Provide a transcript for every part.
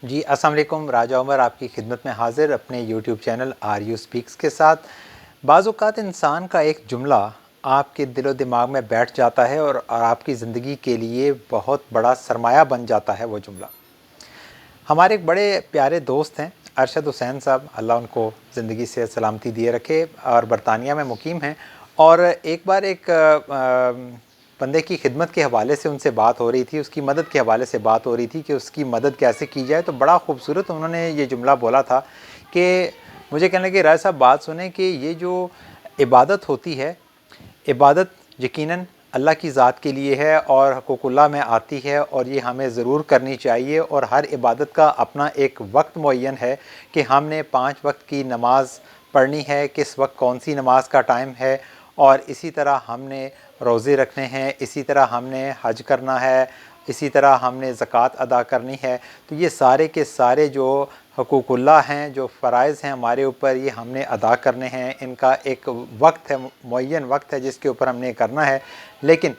जी अस्सलाम वालेकुम। राजा उमर आपकी खिदमत में हाज़िर अपने यूट्यूब चैनल RU स्पीक्स के साथ। बाज़ औक़ात इंसान का एक जुमला आपके दिलो दिमाग में बैठ जाता है और आपकी ज़िंदगी के लिए बहुत बड़ा सरमाया बन जाता है वो जुमला। हमारे एक बड़े प्यारे दोस्त हैं अरशद हुसैन साहब, अल्लाह उनको ज़िंदगी से सलामती दिए रखे, और बरतानिया में मुकीम हैं। और एक बार एक बंदे की खिदमत के हवाले से उनसे बात हो रही थी, उसकी मदद के हवाले से बात हो रही थी कि उसकी मदद कैसे की जाए। तो बड़ा ख़ूबसूरत उन्होंने ये जुमला बोला था कि मुझे कहने लगे राय साहब बात सुने कि ये जो इबादत होती है, इबादत यकीनन अल्लाह की ज़ात के लिए है और हक़ूक़ुल्लाह में आती है, और ये हमें ज़रूर करनी चाहिए। और हर इबादत का अपना एक वक्त मुअय्यन है कि हमने 5 वक्त की नमाज़ पढ़नी है, किस वक्त कौन सी नमाज का टाइम है। और इसी तरह हमने रोज़े रखने हैं, इसी तरह हमने हज करना है, इसी तरह हमने ज़कात अदा करनी है। तो ये सारे के सारे जो हक़ूक़ुल्लाह हैं, जो फ़राइज़ हैं हमारे ऊपर, ये हमने अदा करने हैं। इनका एक वक्त है, मुअय्यन वक्त है जिसके ऊपर हमने करना है। लेकिन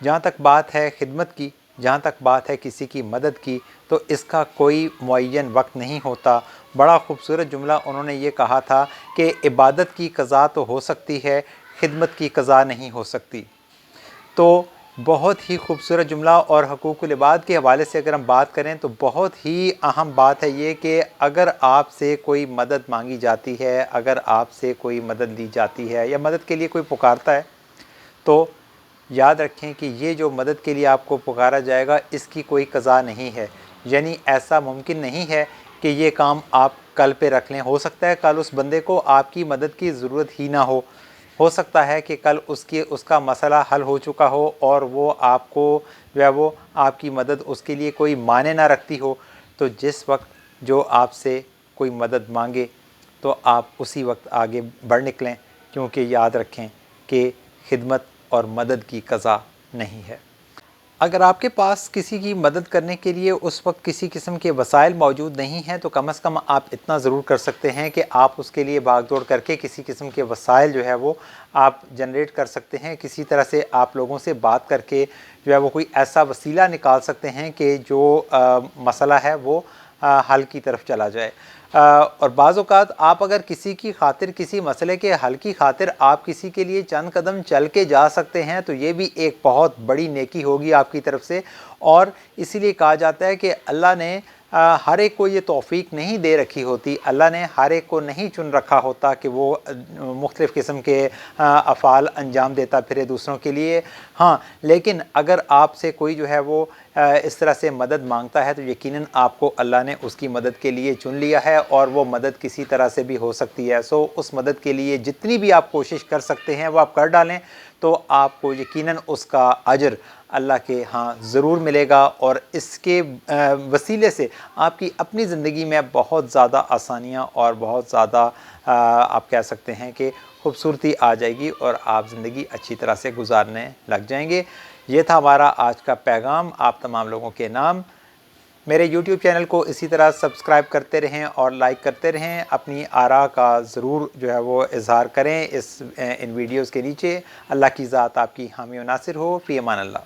जहाँ तक बात है खिदमत की, जहाँ तक बात है किसी की मदद की, तो इसका कोई मुअय्यन वक्त नहीं होता। बड़ा ख़ूबसूरत जुमला उन्होंने ये कहा था कि इबादत की क़ज़ा तो हो सकती है, खिदमत की क़ज़ा नहीं हो सकती। तो बहुत ही खूबसूरत जुमला। और हक़ूक़ुल इबाद के हवाले से अगर हम बात करें तो बहुत ही अहम बात है ये कि अगर आपसे कोई मदद मांगी जाती है, अगर आपसे कोई मदद ली जाती है या मदद के लिए कोई पुकारता है, तो याद रखें कि ये जो मदद के लिए आपको पुकारा जाएगा इसकी कोई क़ज़ा नहीं है। यानी ऐसा मुमकिन नहीं है कि ये काम आप कल पे रख लें। हो सकता है कल उस बंदे को आपकी मदद की ज़रूरत ही ना हो सकता है कि कल उसका मसला हल हो चुका हो और वो आपको जो है वो आपकी मदद उसके लिए कोई मायने ना रखती हो। तो जिस वक्त जो आपसे कोई मदद मांगे तो आप उसी वक्त आगे बढ़ निकलें, क्योंकि याद रखें कि खिदमत और मदद की क़ज़ा नहीं है। अगर आपके पास किसी की मदद करने के लिए उस वक्त किसी किस्म के वसाइल मौजूद नहीं हैं, तो कम से कम आप इतना ज़रूर कर सकते हैं कि आप उसके लिए भाग-दौड़ करके किसी किस्म के वसाइल जो है वो आप जनरेट कर सकते हैं। किसी तरह से आप लोगों से बात करके जो है वो कोई ऐसा वसीला निकाल सकते हैं कि जो मसला है वो हल की तरफ चला जाए। और बाज़ औक़ात आप अगर किसी की खातिर, किसी मसले के हल की खातिर आप किसी के लिए चंद कदम चल के जा सकते हैं, तो ये भी एक बहुत बड़ी नेकी होगी आपकी तरफ से। और इसीलिए कहा जाता है कि अल्लाह ने हर एक को ये तौफ़ीक नहीं दे रखी होती, अल्लाह ने हर एक को नहीं चुन रखा होता कि वो मुख्तलिफ़ किस्म के अफ़ाल अंजाम देता फिरे दूसरों के लिए। हाँ, लेकिन अगर आपसे कोई जो है वो इस तरह से मदद मांगता है तो यकीनन आपको अल्लाह ने उसकी मदद के लिए चुन लिया है, और वो मदद किसी तरह से भी हो सकती है। सो उस मदद के लिए जितनी भी आप कोशिश कर सकते हैं वो आप कर डालें, तो आपको यकीनन उसका अजर अल्लाह के यहाँ ज़रूर मिलेगा। और इसके वसीले से आपकी अपनी ज़िंदगी में बहुत ज़्यादा आसानियाँ और बहुत ज़्यादा आप कह सकते हैं कि खूबसूरती आ जाएगी और आप ज़िंदगी अच्छी तरह से गुजारने लग जाएंगे। ये था हमारा आज का पैगाम आप तमाम लोगों के नाम। मेरे YouTube चैनल को इसी तरह सब्सक्राइब करते रहें और लाइक करते रहें। अपनी आरा का ज़रूर जो है वो इज़हार करें इन वीडियोज़ के नीचे। अल्लाह की ज़ात आपकी हामी व नासिर हो। फ़ी अमान अल्लाह।